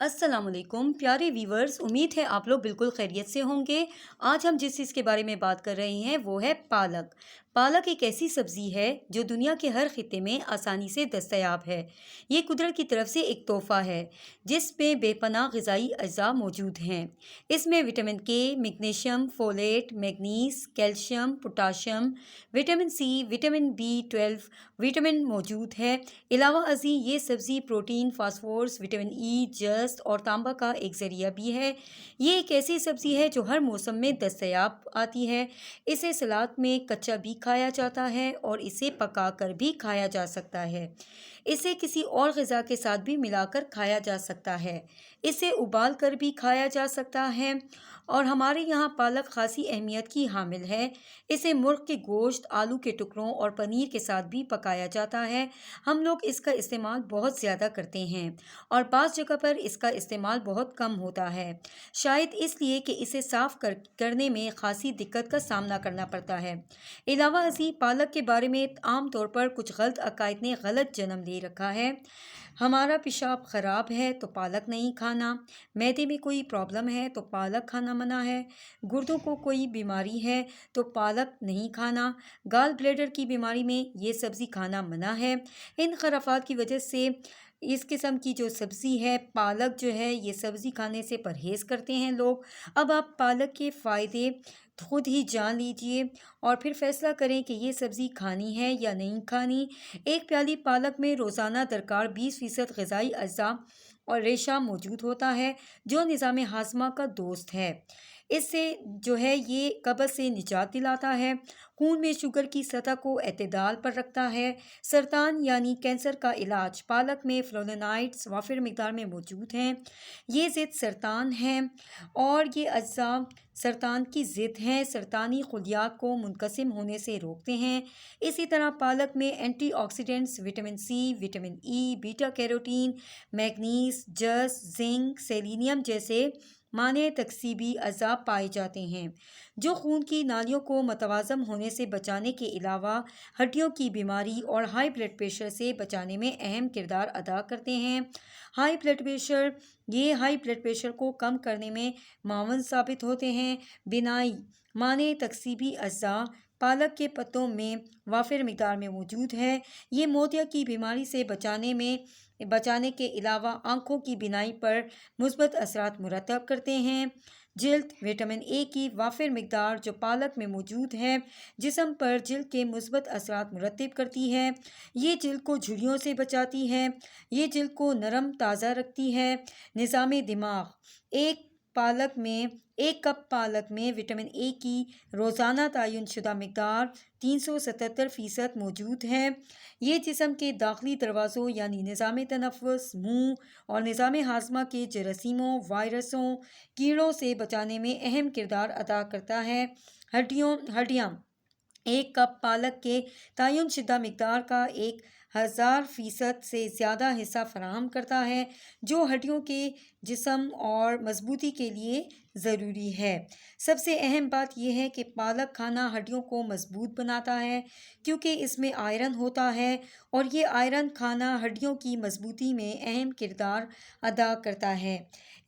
अस्सलाम वालेकुम प्यारे व्यूवर्स, उम्मीद है आप लोग बिल्कुल खैरियत से होंगे। आज हम जिस चीज़ के बारे में बात कर रहे हैं वो है पालक। पालक एक ऐसी सब्ज़ी है जो दुनिया के हर खित्ते में आसानी से दस्तयाब है। ये कुदरत की तरफ से एक तोहफ़ा है जिसमें बेपनाह ग़िज़ाई अज्जा मौजूद हैं। इसमें vitamin K, magnesium, folate, manganese, calcium, potassium, vitamin C, vitamin B12, vitamin मौजूद है। अलावा अज़ी ये सब्ज़ी प्रोटीन, फास्फोरस, विटामिन ई, जस्त और तांबा का एक ज़रिया भी है। ये एक ऐसी सब्ज़ी है जो हर मौसम में दस्तयाब आती है। इसे सलाद में कच्चा भी खाया जाता है और इसे पकाकर भी खाया जा सकता है। इसे किसी और ग़िज़ा के साथ भी मिलाकर खाया जा सकता है। इसे उबाल कर भी खाया जा सकता है और हमारे यहाँ पालक ख़ासी अहमियत की हामिल है। इसे मुर्ग़ के गोश्त, आलू के टुकड़ों और पनीर के साथ भी पकाया जाता है। हम लोग इसका इस्तेमाल बहुत ज़्यादा करते हैं और बाज़ जगह पर इसका इस्तेमाल बहुत कम होता है, शायद इसलिए कि इसे करने में ख़ासी दिक्कत का सामना करना पड़ता है। अलावा अज़ी पालक के बारे में आम तौर पर कुछ गलत अकायद ने गलत जन्म दे रखा है। हमारा पेशाब ख़राब है तो पालक नहीं खाना, मैदे में कोई प्रॉब्लम है तो पालक खाना मना है, गुर्दों को कोई बीमारी है तो पालक नहीं खाना, गाल ब्लैडर की बीमारी में ये सब्ज़ी खाना मना है। इन खराफात की वजह से इस किस्म की जो सब्ज़ी है पालक जो है ये सब्ज़ी खाने से परहेज़ करते हैं लोग। अब आप पालक के फ़ायदे खुद ही जान लीजिए और फिर फैसला करें कि ये सब्ज़ी खानी है या नहीं खानी। एक प्याली पालक में रोज़ाना दरकार 20% ग़िज़ाई अज्जा और रेशा मौजूद होता है जो निज़ाम हाज़मा का दोस्त है। इससे जो है ये कब्ज़ से निजात दिलाता है, खून में शुगर की सतह को एतदाल पर रखता है। सरतान यानी कैंसर का इलाज पालक में फ्लोवेनॉइड्स वाफिर मिकदार में मौजूद हैं। ये ज़िद सरतान है और ये अज्जा सरतान की ज़िद हैं, सरतानी खुलियात को मुनक़सिम होने से रोकते हैं। इसी तरह पालक में antioxidants vitamin C, vitamin E, beta carotene, manganese, जस्त, जिंक, सेलेनियम जैसे माने तकसीबी अज़ा पाए जाते हैं जो खून की नालियों को मतवाज़न होने से बचाने के अलावा हड्डियों की बीमारी और हाई ब्लड प्रेशर से बचाने में अहम किरदार अदा करते हैं। हाई ब्लड प्रेशर को कम करने में मावन साबित होते हैं। बिनाई माने तकसीबी अज़ा पालक के पत्तों में वाफिर मिकदार में मौजूद है। ये मोतिया की बीमारी से बचाने के अलावा आँखों की बिनाई पर मुस्बत असरात मुरतब करते हैं। जिल्द विटामिन ए की वाफिर मिकदार जो पालक में मौजूद है जिस्म पर जिल्द के मुस्बत असरात मुरतब करती है। ये जिल्द को झुर्रियों से बचाती है, ये जिल्द को नरम ताज़ा रखती है। निज़ाम दिमाग एक कप पालक में विटामिन ए की रोज़ाना तयन शुदा मिकदार 377% मौजूद है। ये जिस्म के दाखिली दरवाज़ों यानी निज़ाम तनफ़ुस, मुँह और निज़ाम हाज़मा के जरासीमों, वायरसों, कीड़ों से बचाने में अहम किरदार अदा करता है। हड्डियाँ एक कप पालक के तयन शुदा मिकदार का 1000% से ज़्यादा हिस्सा फराहम करता है जो हड्डियों के जिस्म और मजबूती के लिए ज़रूरी है। सबसे अहम बात यह है कि पालक खाना हड्डियों को मजबूत बनाता है क्योंकि इसमें आयरन होता है और ये आयरन खाना हड्डियों की मजबूती में अहम किरदार अदा करता है।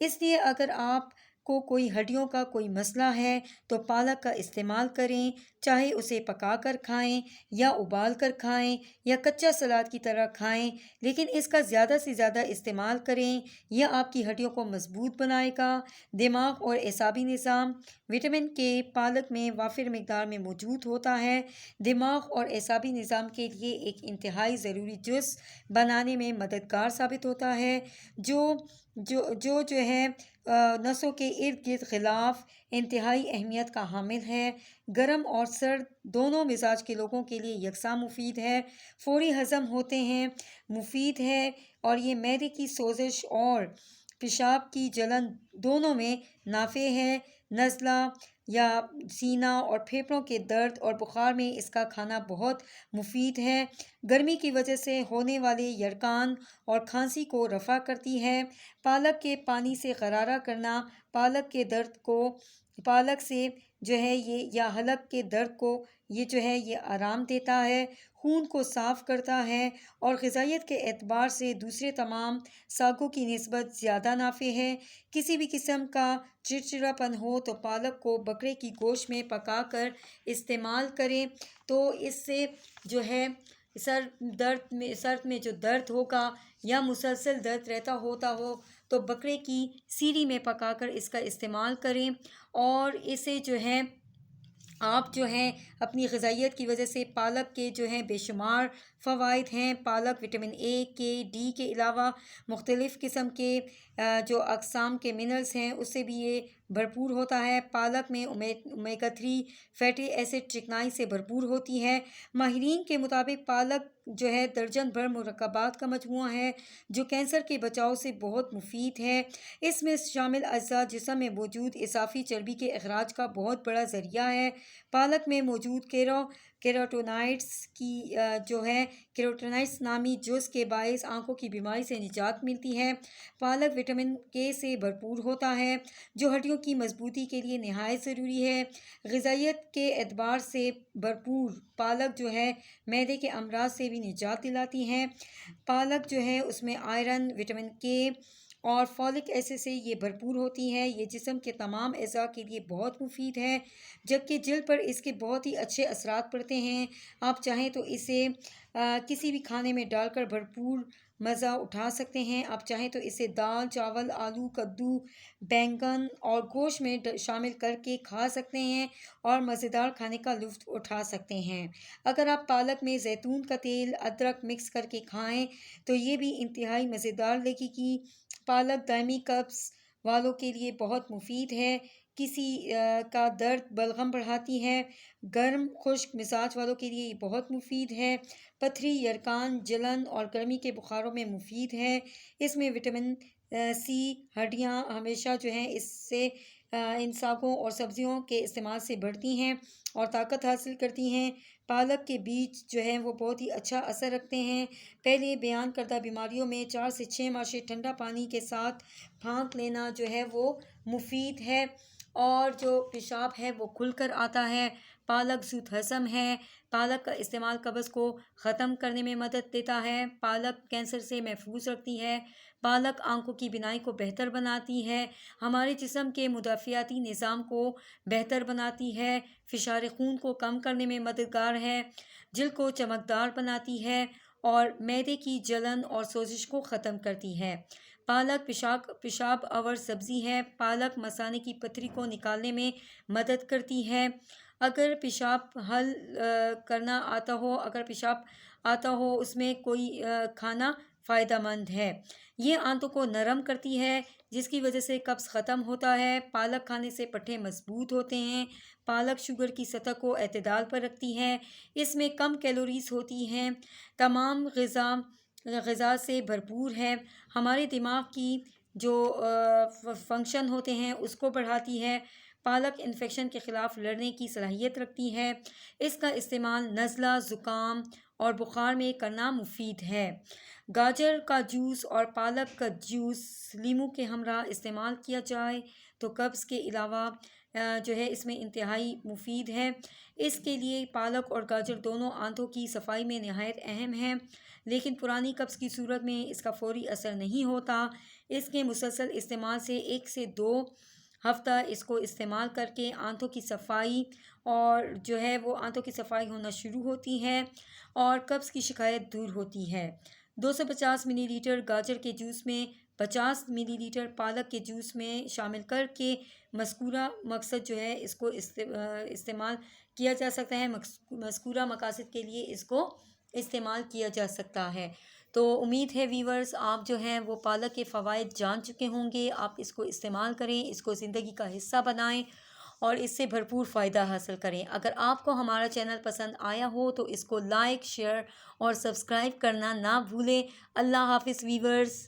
इसलिए अगर आप को कोई हड्डियों का कोई मसला है तो पालक का इस्तेमाल करें, चाहे उसे पका कर खाएँ या उबाल कर खाएँ या कच्चा सलाद की तरह खाएँ, लेकिन इसका ज़्यादा से ज़्यादा इस्तेमाल करें। यह आपकी हड्डियों को मजबूत बनाएगा। दिमाग और एसाबी निज़ाम विटामिन के पालक में वाफिर मिकदार में मौजूद होता है। दिमाग और एसाबी निज़ाम के लिए एक इंतहाई ज़रूरी जुज़ बनाने में मददगार साबित होता है जो है नसों के इर्द गिर्द खिलाफ इंतहाई अहमियत का हामिल है। गर्म और सर्द दोनों मिजाज के लोगों के लिए यकसा मुफीद है, फौरी हज़म होते हैं, मुफीद है और ये मैदे की सोजिश और पेशाब की जलन दोनों में नाफे है। नज़ला या सीना और फेफड़ों के दर्द और बुखार में इसका खाना बहुत मुफीद है। गर्मी की वजह से होने वाले यरकान और खांसी को रफ़ा करती है। पालक के पानी से गरारा करना पालक के दर्द को پالک سے جو ہے یہ یا حلق کے درد کو یہ جو ہے یہ آرام دیتا ہے، خون کو صاف کرتا ہے اور غذائیت کے اعتبار سے دوسرے تمام ساگوں کی نسبت زیادہ نافع ہے۔ کسی بھی قسم کا چڑچڑاپن ہو تو پالک کو بکرے کی گوشت میں پکا کر استعمال کریں، تو اس سے جو ہے سر میں جو درد ہوگا یا مسلسل درد رہتا ہوتا ہو تو بکرے کی سیری میں پکا کر اس کا استعمال کریں، اور اسے جو ہے آپ جو ہیں اپنی غذائیت کی وجہ سے پالک کے جو ہیں بے شمار فوائد ہیں۔ پالک وٹامن اے، کے، ڈی کے علاوہ مختلف قسم کے جو اقسام کے منرلز ہیں اس سے بھی یہ بھرپور ہوتا ہے۔ پالک میں اومیگا 3 فیٹی ایسڈ چکنائی سے بھرپور ہوتی ہے۔ ماہرین کے مطابق پالک جو ہے درجن بھر مرکبات کا مجموعہ ہے جو کینسر کے بچاؤ سے بہت مفید ہے۔ اس میں شامل اجزاء جسم میں موجود اضافی چربی کے اخراج کا بہت بڑا ذریعہ ہے۔ پالک میں موجود کیروٹونائڈز کی جو ہے کیروٹونائڈز نامی جز کے باعث آنکھوں کی بیماری سے نجات ملتی ہے۔ پالک وٹامن کے سے بھرپور ہوتا ہے جو ہڈیوں کی مضبوطی کے لیے نہایت ضروری ہے۔ غذائیت کے اعتبار سے بھرپور پالک جو ہے معدے کے امراض سے بھی نجات دلاتی ہے۔ پالک جو ہے اس میں آئرن، وٹامن کے اور فولک ایسڈ سے یہ بھرپور ہوتی ہے۔ یہ جسم کے تمام اعضاء کے لیے بہت مفید ہے، جبکہ جلد پر اس کے بہت ہی اچھے اثرات پڑتے ہیں۔ آپ چاہیں تو اسے کسی بھی کھانے میں ڈال کر بھرپور مزہ اٹھا سکتے ہیں۔ آپ چاہیں تو اسے دال، چاول، آلو، کدو، بینگن اور گوشت میں شامل کر کے کھا سکتے ہیں اور مزیدار کھانے کا لطف اٹھا سکتے ہیں۔ اگر آپ پالک میں زیتون کا تیل، ادرک مکس کر کے کھائیں تو یہ بھی انتہائی مزیدار لگے گی۔ پالک دائمی قبض والوں کے لیے بہت مفید ہے، کسی کا درد بلغم بڑھاتی ہے۔ گرم خشک مزاج والوں کے لیے یہ بہت مفید ہے، پتھری، یرقان، جلن اور گرمی کے بخاروں میں مفید ہے۔ اس میں وٹامن سی، ہڈیاں ہمیشہ جو ہیں اس سے ان ساگوں اور سبزیوں کے استعمال سے بڑھتی ہیں اور طاقت حاصل کرتی ہیں۔ پالک کے بیج جو ہیں وہ بہت ہی اچھا اثر رکھتے ہیں۔ پہلے بیان کردہ بیماریوں میں 4 سے 6 ماشے ٹھنڈا پانی کے ساتھ پھانک لینا جو ہے وہ مفید ہے، اور جو پیشاب ہے وہ کھل کر آتا ہے۔ پالک زود ہضم ہے۔ پالک کا استعمال قبض کو ختم کرنے میں مدد دیتا ہے۔ پالک کینسر سے محفوظ رکھتی ہے۔ پالک آنکھوں کی بینائی کو بہتر بناتی ہے، ہمارے جسم کے مدافعاتی نظام کو بہتر بناتی ہے، فشار خون کو کم کرنے میں مددگار ہے، جلد کو چمکدار بناتی ہے اور معدے کی جلن اور سوزش کو ختم کرتی ہے۔ پالک پیشاب آور سبزی ہے۔ پالک مثانے کی پتھری کو نکالنے میں مدد کرتی ہے۔ اگر پیشاب حل کرنا آتا ہو اس میں کوئی کھانا فائدہ مند ہے۔ یہ آنتوں کو نرم کرتی ہے جس کی وجہ سے قبض ختم ہوتا ہے۔ پالک کھانے سے پٹھے مضبوط ہوتے ہیں۔ پالک شوگر کی سطح کو اعتدال پر رکھتی ہے۔ اس میں کم کیلوریز ہوتی ہیں، تمام غذا سے بھرپور ہے، ہمارے دماغ کی جو فنکشن ہوتے ہیں اس کو بڑھاتی ہے۔ پالک انفیکشن کے خلاف لڑنے کی صلاحیت رکھتی ہے۔ اس کا استعمال نزلہ، زکام اور بخار میں کرنا مفید ہے۔ گاجر کا جوس اور پالک کا جوس لیموں کے ہمراہ استعمال کیا جائے تو قبض کے علاوہ جو ہے اس میں انتہائی مفید ہے۔ اس کے لیے پالک اور گاجر دونوں آنتوں کی صفائی میں نہایت اہم ہیں، لیکن پرانی قبض کی صورت میں اس کا فوری اثر نہیں ہوتا۔ اس کے مسلسل استعمال سے 1 سے 2 ہفتہ اس کو استعمال کر کے آنتوں کی صفائی اور جو ہے وہ آنتوں کی صفائی ہونا شروع ہوتی ہے اور قبض کی شکایت دور ہوتی ہے۔ 250 ملی لیٹر گاجر کے جوس میں 50 ملی لیٹر پالک کے جوس میں شامل کر کے مذکورہ مقصد جو ہے اس کو استعمال کیا جا سکتا ہے، مذکورہ مقاصد کے لیے اس کو استعمال کیا جا سکتا ہے۔ تو امید ہے ویورز آپ جو ہیں وہ پالک کے فوائد جان چکے ہوں گے۔ آپ اس کو استعمال کریں، اس کو زندگی کا حصہ بنائیں اور اس سے بھرپور فائدہ حاصل کریں۔ اگر آپ کو ہمارا چینل پسند آیا ہو تو اس کو لائک، شیئر اور سبسکرائب کرنا نہ بھولیں۔ اللہ حافظ ویورز۔